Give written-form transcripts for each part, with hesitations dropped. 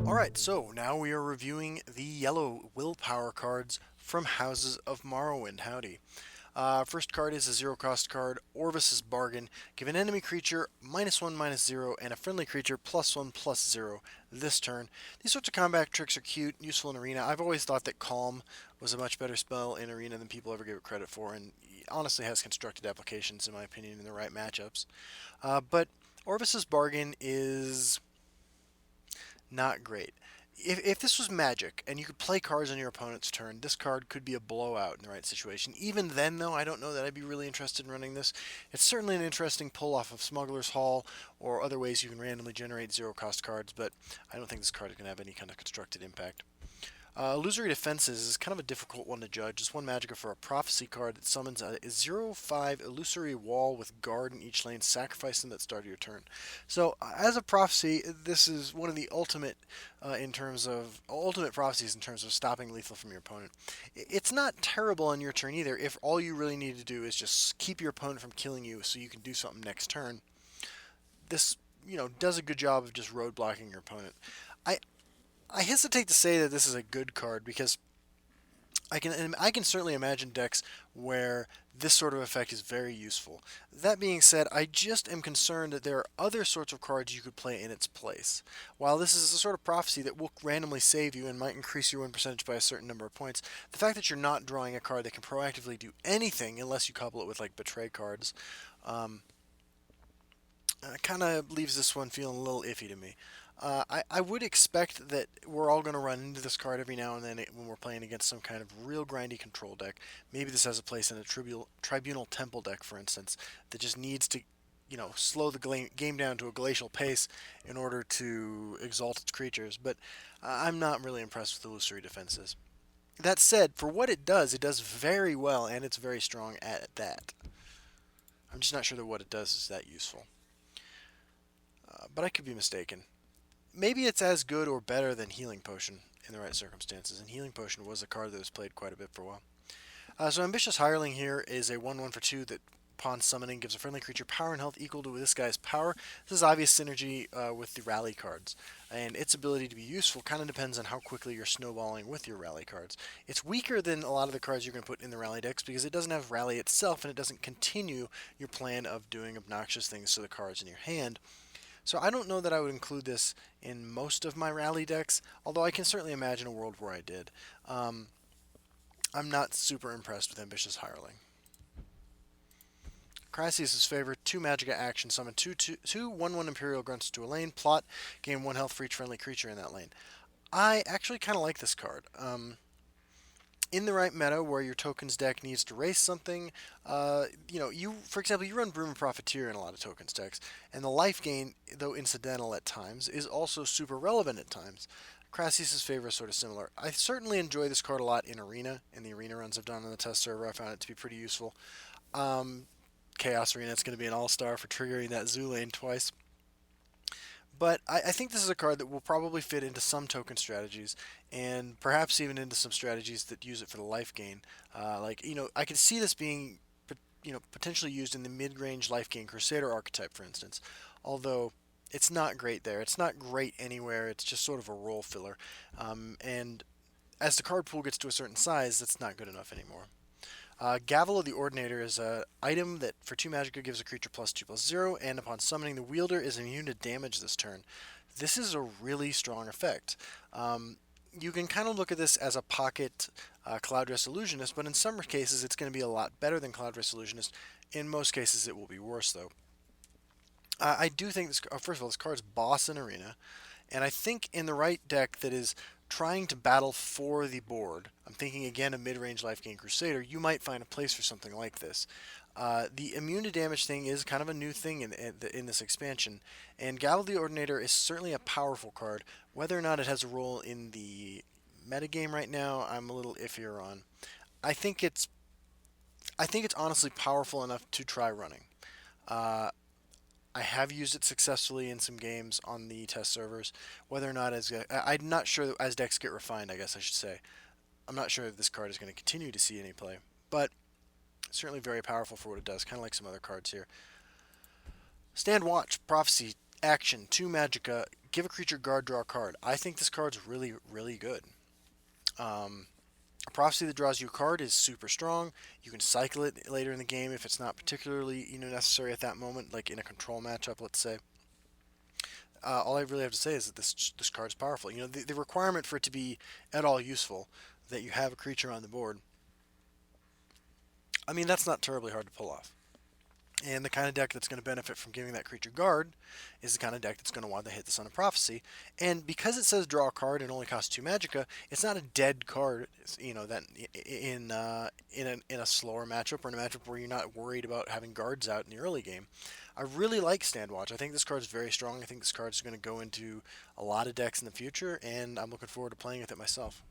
Alright, so now we are reviewing the yellow willpower cards from Houses of Morrowind. Howdy. First card is a zero-cost card, Orvis Bargain. Give an enemy creature -1/-0 and a friendly creature +1/+0 this turn. These sorts of combat tricks are cute, useful in Arena. I've always thought that Calm was a much better spell in Arena than people ever give it credit for, and it honestly has constructed applications, in my opinion, in the right matchups. But Orvis Bargain is not great. If this was Magic and you could play cards on your opponent's turn, this card could be a blowout in the right situation. Even then, though, I don't know that I'd be really interested in running this. It's certainly an interesting pull off of Smuggler's Hall or other ways you can randomly generate zero-cost cards, but I don't think this card is going to have any kind of constructed impact. Illusory Defenses is kind of a difficult one to judge. It's one Magica for a Prophecy card that summons a 0/5 Illusory Wall with Guard in each lane. Sacrifice them at the start of your turn. So, as a Prophecy, this is one of the ultimate ultimate prophecies in terms of stopping lethal from your opponent. It's not terrible on your turn either if all you really need to do is just keep your opponent from killing you so you can do something next turn. This, does a good job of just roadblocking your opponent. I hesitate to say that this is a good card because I can certainly imagine decks where this sort of effect is very useful. That being said, I just am concerned that there are other sorts of cards you could play in its place. While this is a sort of prophecy that will randomly save you and might increase your win percentage by a certain number of points, the fact that you're not drawing a card that can proactively do anything unless you couple it with like Betray cards, kind of leaves this one feeling a little iffy to me. I would expect that we're all going to run into this card every now and then when we're playing against some kind of real grindy control deck. Maybe this has a place in a Tribunal Temple deck, for instance, that just needs to, slow the game down to a glacial pace in order to exalt its creatures. But I'm not really impressed with Illusory Defenses. That said, for what it does very well, and it's very strong at that. I'm just not sure that what it does is that useful. But I could be mistaken. Maybe it's as good or better than Healing Potion in the right circumstances, and Healing Potion was a card that was played quite a bit for a while. So Ambitious Hireling here is a 1/1 for 2 that upon summoning gives a friendly creature power and health equal to this guy's power. This is obvious synergy with the rally cards, and its ability to be useful kind of depends on how quickly you're snowballing with your rally cards. It's weaker than a lot of the cards you're going to put in the rally decks because it doesn't have rally itself, and it doesn't continue your plan of doing obnoxious things to the cards in your hand. So I don't know that I would include this in most of my rally decks, although I can certainly imagine a world where I did. I'm not super impressed with Ambitious Hireling. Crisis' favorite, 2 Magica action, summon 1/1 Imperial Grunts to a lane, plot, gain 1 health for each friendly creature in that lane. I actually kind of like this card. In the right meta where your tokens deck needs to race something, for example, you run Broom and Profiteer in a lot of tokens decks, and the life gain, though incidental at times, is also super relevant at times. Crassius' favor is sort of similar. I certainly enjoy this card a lot in Arena. In the Arena runs I've done on the test server, I found it to be pretty useful. Chaos Arena, it's going to be an all-star for triggering that Zoo lane twice. But I think this is a card that will probably fit into some token strategies, and perhaps even into some strategies that use it for the life gain. I could see this being, potentially used in the mid-range life gain Crusader archetype, for instance. Although it's not great there. It's not great anywhere. It's just sort of a role filler. And as the card pool gets to a certain size, that's not good enough anymore. Gavel of the Ordinator is an item that for 2 Magica gives a creature +2/+0, and upon summoning, the wielder is immune to damage this turn. This is a really strong effect. You can kind of look at this as a pocket Cloudrest Illusionist, but in some cases it's going to be a lot better than Cloudrest Illusionist. In most cases it will be worse, though. I do think this, first of all, this card's boss in Arena, and I think in the right deck that is trying to battle for the board, I'm thinking again of mid-range life gain Crusader, you might find a place for something like this. The immune to damage thing is kind of a new thing in this expansion, and Gavel the Ordinator is certainly a powerful card. Whether or not it has a role in the metagame right now, I'm a little iffier on. I think it's honestly powerful enough to try running. I have used it successfully in some games on the test servers. Whether or not I'm not sure that as decks get refined, I guess I should say. I'm not sure if this card is going to continue to see any play. But Certainly very powerful for what it does, kind of like some other cards here. Stand Watch, Prophecy, Action, 2 Magica, give a creature guard, draw a card. I think this card's really, really good. A Prophecy that draws you a card is super strong. You can cycle it later in the game if it's not particularly necessary at that moment, like in a control matchup, let's say. All I really have to say is that this card is powerful. The requirement for it to be at all useful, that you have a creature on the board. I mean, that's not terribly hard to pull off. And the kind of deck that's going to benefit from giving that creature guard is the kind of deck that's going to want to hit the Son of Prophecy. And because it says draw a card and only costs 2 Magica, it's not a dead card. That in a slower matchup or in a matchup where you're not worried about having guards out in the early game. I really like Standwatch. I think this card is very strong. I think this card is going to go into a lot of decks in the future, and I'm looking forward to playing with it myself.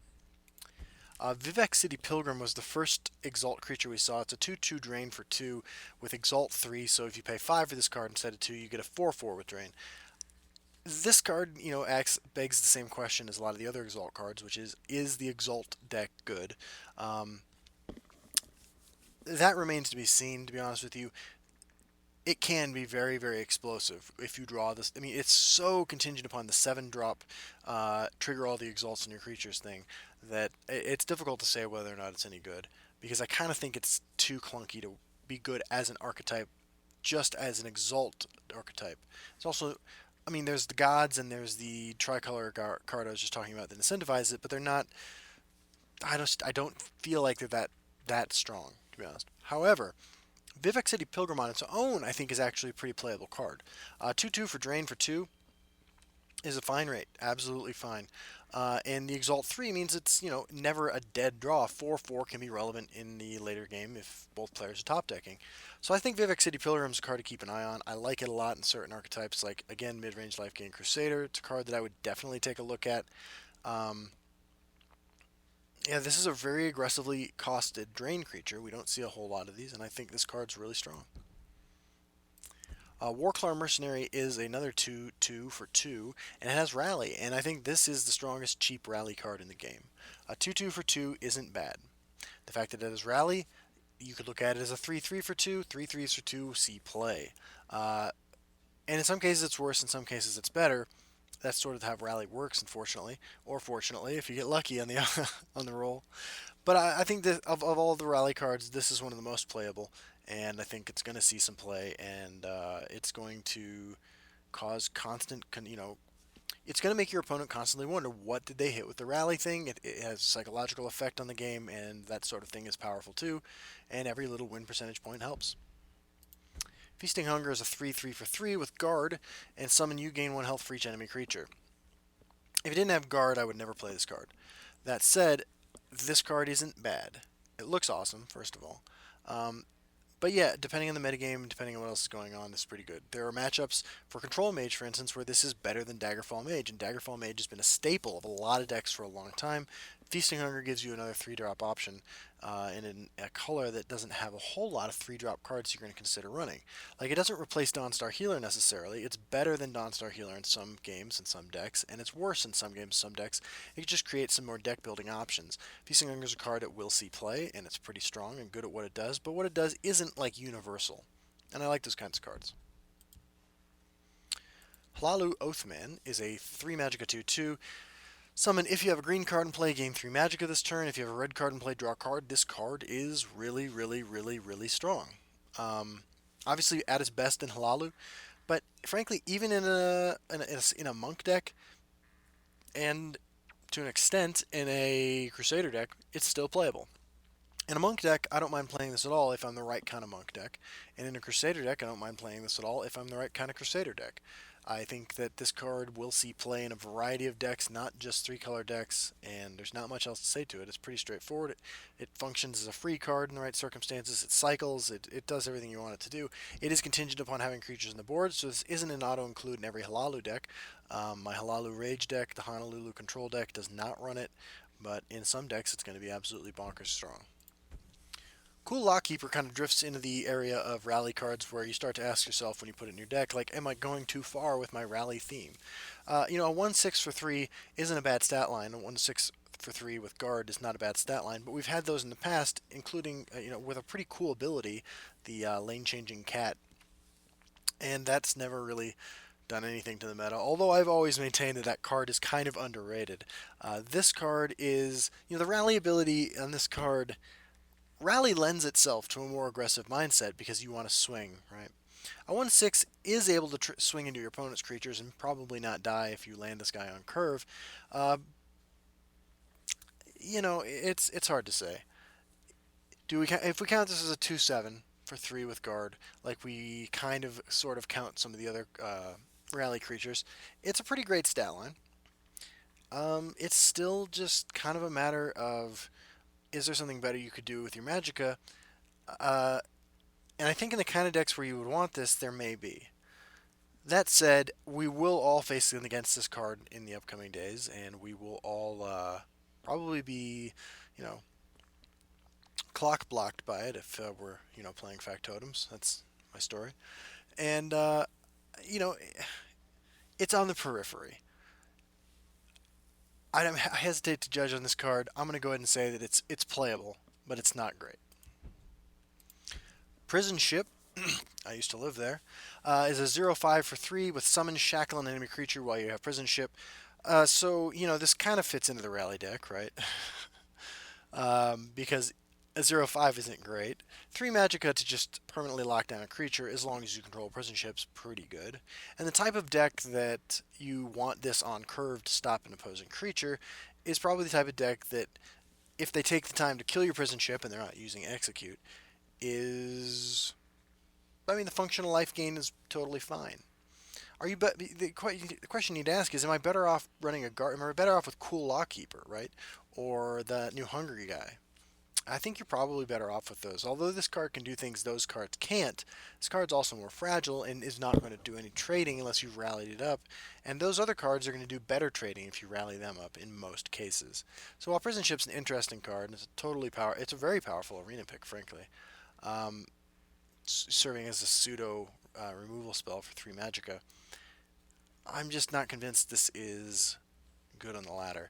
Vivek City Pilgrim was the first Exalt creature we saw. It's a 2/2 drain for 2 with Exalt 3, so if you pay 5 for this card instead of 2, you get a 4/4 with drain. This card, begs the same question as a lot of the other Exalt cards, which is the Exalt deck good? That remains to be seen, to be honest with you. It can be very, very explosive if you draw this. I mean, it's so contingent upon the 7-drop trigger all the exalts in your creatures thing that it's difficult to say whether or not it's any good, because I kind of think it's too clunky to be good as an archetype, just as an exalt archetype. It's also, I mean, there's the gods and there's the tricolor card I was just talking about that incentivize it, but they're not. I don't feel like they're that strong, to be honest. However, Vivek City Pilgrim on its own, I think, is actually a pretty playable card. 2/2 for drain for 2 is a fine rate, absolutely fine. And the Exalt 3 means it's, never a dead draw. 4/4 can be relevant in the later game if both players are top decking. So I think Vivek City Pilgrim is a card to keep an eye on. I like it a lot in certain archetypes, like, again, mid-range life gain Crusader. It's a card that I would definitely take a look at. Yeah, this is a very aggressively costed drain creature. We don't see a whole lot of these, and I think this card's really strong. Warklar Mercenary is another 2/2 for 2, and it has Rally, and I think this is the strongest cheap Rally card in the game. A 2/2 for 2 isn't bad. The fact that it has Rally, you could look at it as a 3/3 for 2, 3/3s for 2, see play. And in some cases it's worse, in some cases it's better. That's sort of how Rally works, unfortunately, or fortunately, if you get lucky on the on the roll. But I think that of all the Rally cards, this is one of the most playable, and I think it's going to see some play, and it's going to cause constant, it's going to make your opponent constantly wonder, what did they hit with the Rally thing? It has a psychological effect on the game, and that sort of thing is powerful too, and every little win percentage point helps. Feasting Hunger is a 3/3 for 3 with Guard, and summon you gain 1 health for each enemy creature. If you didn't have Guard, I would never play this card. That said, this card isn't bad. It looks awesome, first of all. But yeah, depending on the metagame, depending on what else is going on, this is pretty good. There are matchups for Control Mage, for instance, where this is better than Daggerfall Mage, and Daggerfall Mage has been a staple of a lot of decks for a long time. Feasting Hunger gives you another 3-drop option in a color that doesn't have a whole lot of 3-drop cards you're going to consider running. Like, it doesn't replace Dawnstar Healer necessarily. It's better than Dawnstar Healer in some games and some decks, and it's worse in some games and some decks. It just creates some more deck building options. Feasting Hunger is a card that will see play, and it's pretty strong and good at what it does, but what it does isn't, like, universal. And I like those kinds of cards. Hlaalu Oathman is a 3 Magica 2/2. Summon if you have a green card in play, gain 3 Magica this turn. If you have a red card in play, draw a card. This card is really, really, really, really strong. Obviously, at its best in Hlaalu, but frankly, even in a monk deck, and to an extent in a Crusader deck, it's still playable. In a monk deck, I don't mind playing this at all if I'm the right kind of monk deck, and in a Crusader deck, I don't mind playing this at all if I'm the right kind of Crusader deck. I think that this card will see play in a variety of decks, not just 3-color decks, and there's not much else to say to it. It's pretty straightforward. It functions as a free card in the right circumstances. It cycles. It does everything you want it to do. It is contingent upon having creatures on the board, so this isn't an auto-include in every Hlaalu deck. My Hlaalu Rage deck, the Honolulu Control deck, does not run it, but in some decks it's going to be absolutely bonkers strong. Cool Lockkeeper kind of drifts into the area of rally cards where you start to ask yourself when you put it in your deck, like, am I going too far with my rally theme? A 1/6 for 3 isn't a bad stat line. A 1/6 for 3 with guard is not a bad stat line, but we've had those in the past, including with a pretty cool ability, the lane changing cat, and that's never really done anything to the meta. Although I've always maintained that that card is kind of underrated. This card is the rally ability on this card. Rally lends itself to a more aggressive mindset because you want to swing, right? A 1/6 is able to swing into your opponent's creatures and probably not die if you land this guy on curve. Uh, it's hard to say. If we count this as a 2/7 for 3 with guard, like we kind of sort of count some of the other rally creatures, it's a pretty great stat line. It's still just kind of a matter of, is there something better you could do with your Magica? And I think in the kind of decks where you would want this, there may be. That said, we will all face against this card in the upcoming days, and we will all probably be, clock blocked by it if we're, playing factotums. That's my story. And, it's on the periphery. I hesitate to judge on this card. I'm going to go ahead and say that it's playable, but it's not great. Prison Ship, I used to live there, is a 0/5 for 3 with summon, shackle an enemy creature while you have Prison Ship. So, this kind of fits into the rally deck, right? Because a 0/5 isn't great. 3 Magica to just permanently lock down a creature as long as you control Prison Ship's pretty good. And the type of deck that you want this on curve to stop an opposing creature is probably the type of deck that, if they take the time to kill your Prison Ship and they're not using Execute, the functional life gain is totally fine. The question you need to ask is, am I better off running a guard? Am I better off with Cool Lockkeeper, right? Or the new Hungry guy? I think you're probably better off with those. Although this card can do things those cards can't, this card's also more fragile and is not going to do any trading unless you've rallied it up. And those other cards are going to do better trading if you rally them up in most cases. So while Prison Ship's an interesting card, and it's a very powerful arena pick, frankly. Serving as a pseudo removal spell for 3 Magica. I'm just not convinced this is good on the ladder.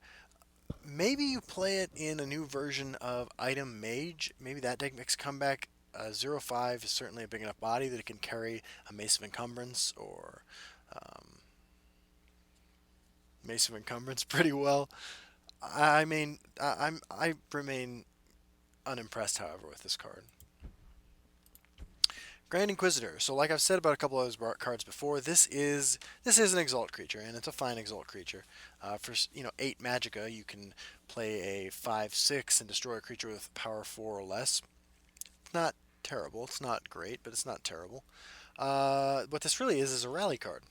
Maybe you play it in a new version of Item Mage. Maybe that deck makes a comeback. 0/5 is certainly a big enough body that it can carry a Mace of Encumbrance or Mace of Encumbrance pretty well. I remain unimpressed, however, with this card. Grand Inquisitor. So like I've said about a couple of those cards before, this is an Exalt creature, and it's a fine Exalt creature. For 8 Magica, you can play a 5/6 and destroy a creature with power 4 or less. It's not terrible. It's not great, but it's not terrible. What this really is a rally card.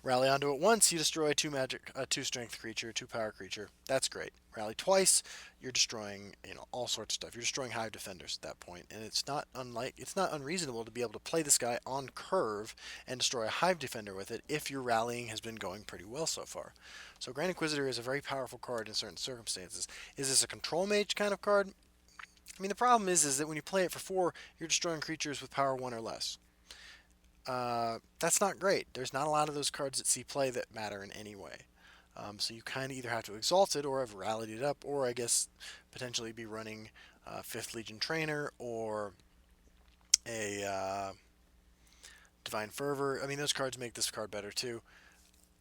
Rally onto it once, you destroy a 2 strength creature, 2 power creature. That's great. Rally twice, you're destroying all sorts of stuff. You're destroying Hive Defenders at that point, and it's not unreasonable to be able to play this guy on curve and destroy a Hive Defender with it if your rallying has been going pretty well so far. So Grand Inquisitor is a very powerful card in certain circumstances. Is this a control mage kind of card? The problem is that when you play it for 4, you're destroying creatures with power 1 or less. That's not great. There's not a lot of those cards that see play that matter in any way. So you kind of either have to exalt it or have rallied it up, or I guess potentially be running 5th Legion Trainer or a Divine Fervor. Those cards make this card better too.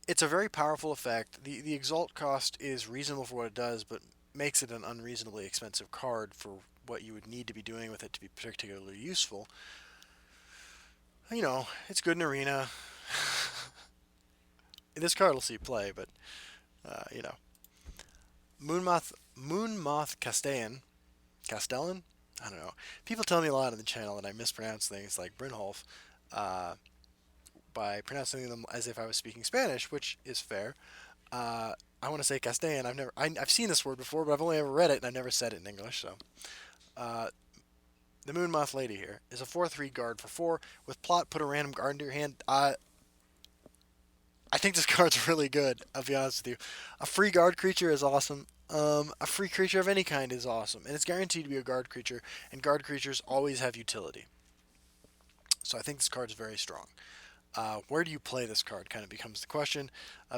It's a very powerful effect. The exalt cost is reasonable for what it does, but makes it an unreasonably expensive card for what you would need to be doing with it to be particularly useful. It's good in Arena. This card will see play, but, Moonmoth Castellan? I don't know. People tell me a lot on the channel that I mispronounce things like Brynholf by pronouncing them as if I was speaking Spanish, which is fair. I want to say Castellan. I've seen this word before, but I've only ever read it, and I've never said it in English, so. The Moonmoth Lady here is a 4/3 guard for 4 with plot. Put a random guard into your hand. I think this card's really good. I'll be honest with you. A free guard creature is awesome. A free creature of any kind is awesome, and it's guaranteed to be a guard creature. And guard creatures always have utility. So I think this card's very strong. Where do you play this card kind of becomes the question,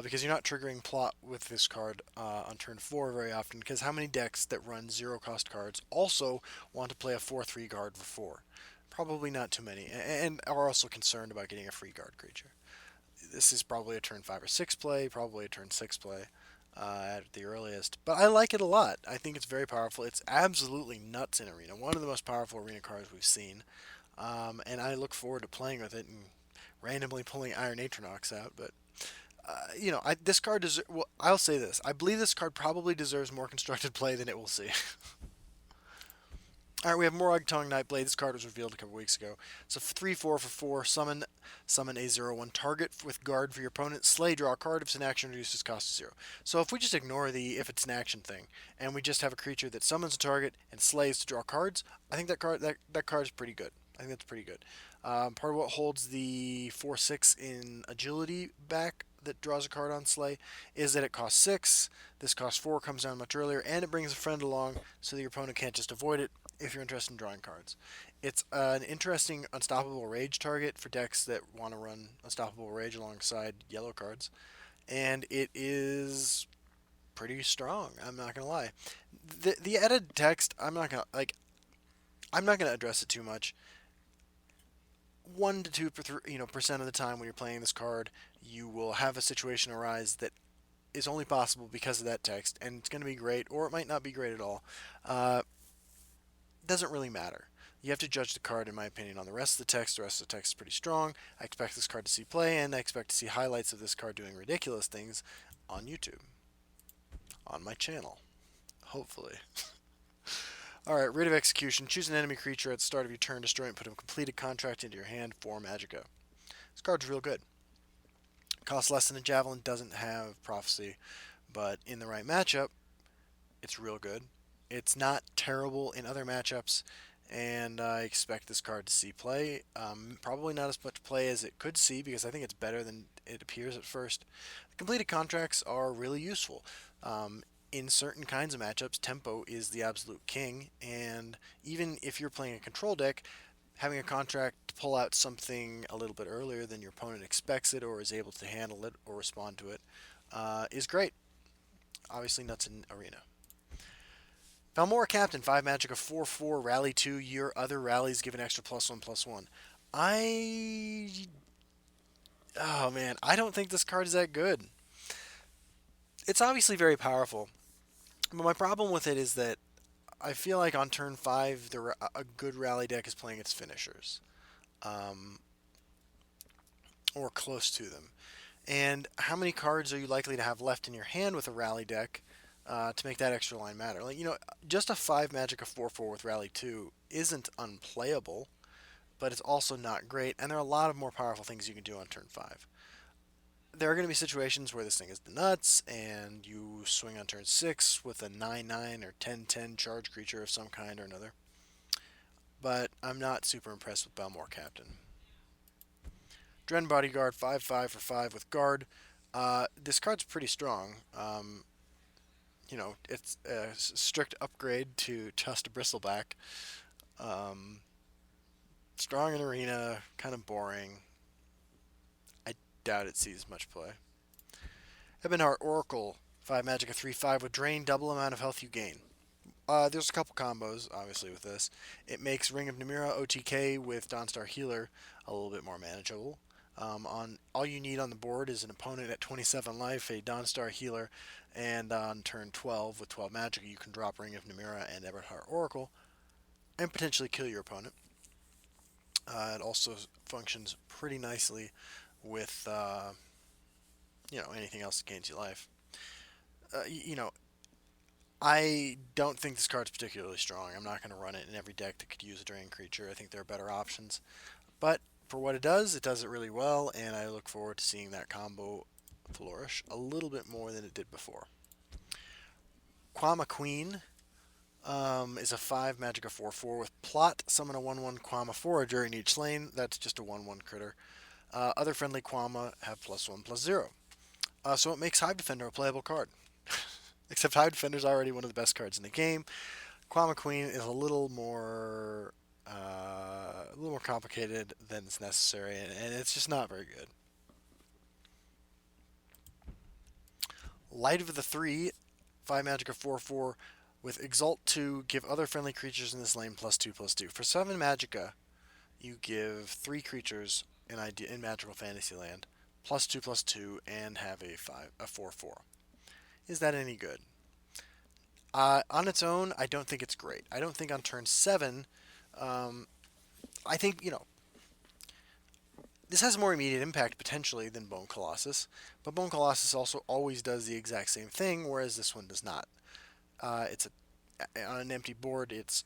because you're not triggering plot with this card on turn 4 very often, because how many decks that run 0-cost cards also want to play a 4/3 guard for 4? Probably not too many, and are also concerned about getting a free guard creature. This is probably a turn 5 or 6 play, probably a turn 6 play at the earliest. But I like it a lot. I think it's very powerful. It's absolutely nuts in Arena. One of the most powerful Arena cards we've seen. And I look forward to playing with it and randomly pulling Iron Atronox out. But, this card deserves. Well, I'll say this. I believe this card probably deserves more constructed play than it will see. All right, we have Morag, Tong, Nightblade. This card was revealed a couple weeks ago. It's a 3/4 for 4. Summon a 0/1 target with guard for your opponent. Slay, draw a card. If it's an action, reduces cost to 0. So if we just ignore the if it's an action thing, and we just have a creature that summons a target and slays to draw cards, I think that card is pretty good. I think that's pretty good. Part of what holds the 4/6 in agility back that draws a card on Slay is that it costs 6. This cost 4, comes down much earlier, and it brings a friend along so that your opponent can't just avoid it if you're interested in drawing cards. It's an interesting Unstoppable Rage target for decks that want to run Unstoppable Rage alongside yellow cards, and it is pretty strong. I'm not gonna lie. The added text, I'm not gonna address it too much. 1 to 2% of the time when you're playing this card, you will have a situation arise that is only possible because of that text, and it's going to be great, or it might not be great at all. Doesn't really matter. You have to judge the card, in my opinion, on the rest of the text. The rest of the text is pretty strong. I expect this card to see play, and I expect to see highlights of this card doing ridiculous things on YouTube, on my channel, hopefully. Alright, Writ of Execution. Choose an enemy creature at the start of your turn, destroy it, and put a completed contract into your hand for Magica. This card's real good. Costs less than a Javelin, doesn't have Prophecy, but in the right matchup, it's real good. It's not terrible in other matchups, and I expect this card to see play. Probably not as much play as it could see, because I think it's better than it appears at first. The completed contracts are really useful. In certain kinds of matchups, tempo is the absolute king, and even if you're playing a control deck, having a contract to pull out something a little bit earlier than your opponent expects it or is able to handle it or respond to it is great. Obviously nuts in Arena. Valmora Captain, 5 Magica, 4/4, Rally 2. Your other rallies give an extra +1/+1. Oh man, I don't think this card is that good. It's obviously very powerful, but my problem with it is that I feel like on turn 5, a good rally deck is playing its finishers. Or close to them. And how many cards are you likely to have left in your hand with a rally deck to make that extra line matter? Just a 5 Magica 4/4 with Rally 2 isn't unplayable, but it's also not great, and there are a lot of more powerful things you can do on turn 5. There are going to be situations where this thing is the nuts, and you swing on turn 6 with a 9/9 or 10/10 charge creature of some kind or another. But I'm not super impressed with Valmora Captain. Dren Bodyguard, 5/5 for 5 with guard. This card's pretty strong. It's a strict upgrade to just a Bristleback. Strong in Arena, kind of boring. I doubt it sees much play. Ebonheart Oracle, 5 Magica, 3/5 with drain, double amount of health you gain. There's a couple combos, obviously, with this. It makes Ring of Nimira OTK with Dawnstar Healer a little bit more manageable. All you need on the board is an opponent at 27 life, a Dawnstar Healer, and on turn 12 with 12 Magic, you can drop Ring of Nimira and Ebonheart Oracle and potentially kill your opponent. It also functions pretty nicely with anything else that gains you life. I don't think this card's particularly strong. I'm not going to run it in every deck that could use a drain creature. I think there are better options. But for what it does it really well, and I look forward to seeing that combo flourish a little bit more than it did before. Koala McQueen is a 5 Magica 4/4 with plot. Summon a 1/1 Koala Forager in each lane. That's just a 1/1 critter. Other friendly Koala have +1/+0. So it makes Hive Defender a playable card. Except Hive Defender is already one of the best cards in the game. Koala McQueen is a little little more complicated than is necessary, and it's just not very good. Light of the Three, 5 Magica 4/4 with Exalt 2, give other friendly creatures in this lane +2/+2. For 7 Magica, you give 3 creatures in Magical Fantasyland +2/+2 and have a 4/4. Is that any good? On its own, I don't think it's great. I don't think on turn 7, I think, this has more immediate impact potentially than Bone Colossus, but Bone Colossus also always does the exact same thing, whereas this one does not. On an empty board, it's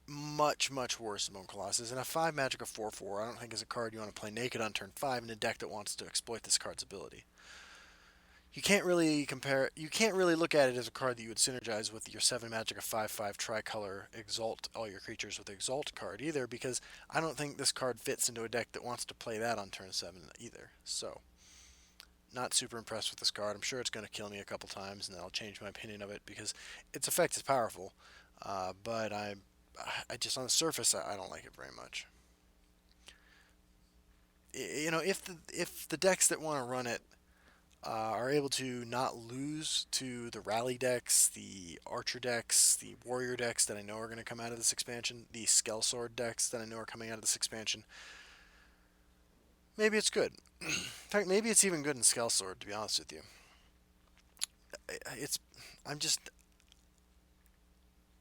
much, much worse than Bone Colossus, and a 5 Magica 4/4 I don't think is a card you want to play naked on turn 5 in a deck that wants to exploit this card's ability. You can't really look at it as a card that you would synergize with your 7 Magica 5/5 tricolor Exalt all your creatures with Exalt card either, because I don't think this card fits into a deck that wants to play that on turn 7 either. So, not super impressed with this card. I'm sure it's going to kill me a couple times, and then I'll change my opinion of it because its effect is powerful, but I just on the surface I don't like it very much. If the decks that want to run it are able to not lose to the rally decks, the archer decks, the warrior decks that I know are going to come out of this expansion, the Skellsword decks that I know are coming out of this expansion, maybe it's good. In fact, maybe it's even good in Skellsword, to be honest with you.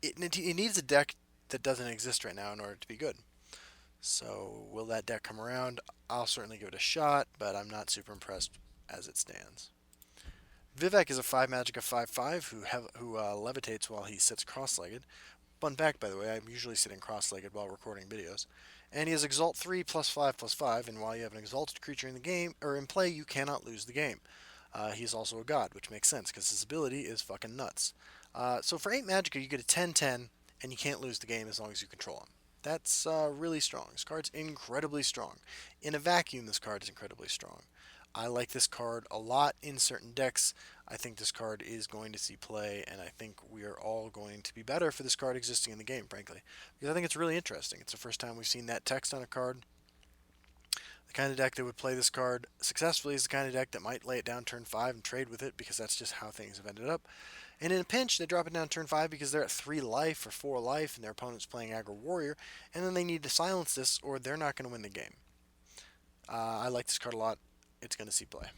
It needs a deck that doesn't exist right now in order to be good. So will that deck come around? I'll certainly give it a shot, but I'm not super impressed as it stands. Vivek is a 5 Magica 5/5 who levitates while he sits cross-legged. Fun fact, by the way, I'm usually sitting cross-legged while recording videos. And he has Exalt 3 +5/+5, and while you have an exalted creature in the game or in play, you cannot lose the game. He's also a god, which makes sense because his ability is fucking nuts. So for 8 Magica, you get a 10/10, and you can't lose the game as long as you control him. That's really strong. This card's incredibly strong. In a vacuum, this card is incredibly strong. I like this card a lot in certain decks. I think this card is going to see play, and I think we are all going to be better for this card existing in the game, frankly. Because I think it's really interesting. It's the first time we've seen that text on a card. The kind of deck that would play this card successfully is the kind of deck that might lay it down turn 5 and trade with it, because that's just how things have ended up. And in a pinch, they drop it down turn 5 because they're at 3 life or 4 life, and their opponent's playing Aggro Warrior, and then they need to silence this, or they're not going to win the game. I like this card a lot. It's going to see play.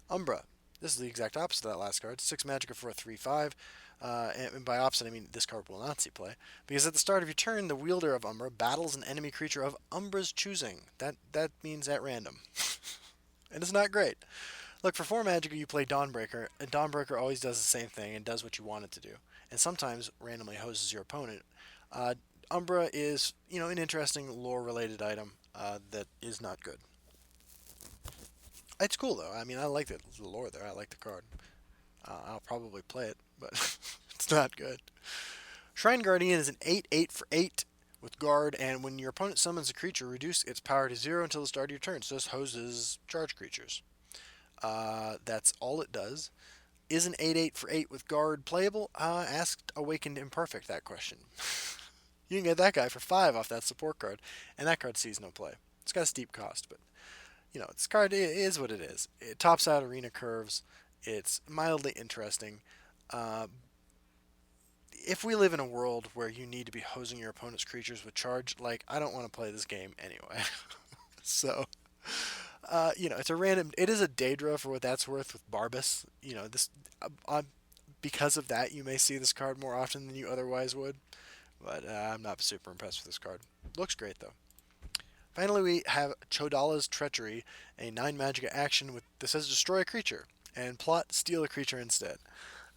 Umbra. This is the exact opposite of that last card. 6 Magica for a 3/5. And by opposite, I mean this card will not see play. Because at the start of your turn, the wielder of Umbra battles an enemy creature of Umbra's choosing. That means at random. And it's not great. Look, for 4 Magica, you play Dawnbreaker, and Dawnbreaker always does the same thing and does what you want it to do. And sometimes randomly hoses your opponent. Umbra is, an interesting lore-related item that is not good. It's cool, though. I mean, I like the lore there. I like the card. I'll probably play it, but it's not good. Shrine Guardian is an 8/8 for 8 with guard, and when your opponent summons a creature, reduce its power to 0 until the start of your turn. So this hoses charge creatures. That's all it does. Is an 8/8 for 8 with guard playable? Asked Awakened Imperfect that question. You can get that guy for 5 off that support card, and that card sees no play. It's got a steep cost, but this card is what it is. It tops out arena curves. It's mildly interesting. If we live in a world where you need to be hosing your opponent's creatures with charge, I don't want to play this game anyway. So, it's a random. It is a Daedra for what that's worth with Barbas. Because of that, you may see this card more often than you otherwise would. But I'm not super impressed with this card. Looks great though. Finally, we have Chodollas Treachery, a 9 Magica action that says destroy a creature, and plot steal a creature instead.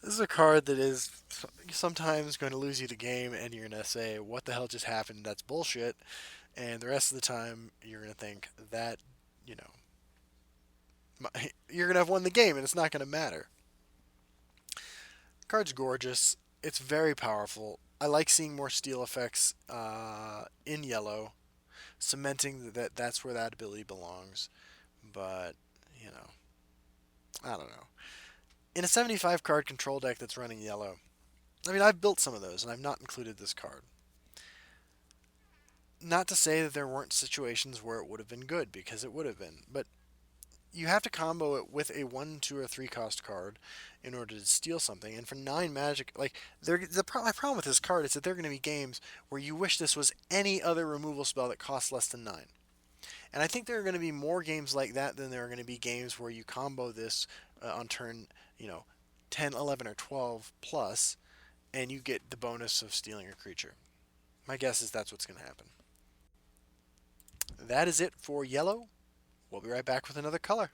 This is a card that is sometimes going to lose you the game, and you're going to say, what the hell just happened? That's bullshit. And the rest of the time, you're going to think that, you're going to have won the game, and it's not going to matter. The card's gorgeous. It's very powerful. I like seeing more steal effects in yellow, cementing that that's where that ability belongs. But, I don't know. In a 75 card control deck that's running yellow, I mean, I've built some of those, and I've not included this card. 75 card control deck that's running yellow, I mean, I've built some of those, and I've not included this card. 75 card control deck that's running yellow, I mean, I've built some of those, and I've not included this card. Not to say that there weren't situations where it would have been good, because it would have been, but you have to combo it with a 1, 2, or 3 cost card in order to steal something. And for 9 magic, like, my problem with this card is that there are going to be games where you wish this was any other removal spell that costs less than 9. And I think there are going to be more games like that than there are going to be games where you combo this on turn, 10, 11, or 12 plus, and you get the bonus of stealing a creature. My guess is that's what's going to happen. That is it for yellow. We'll be right back with another color.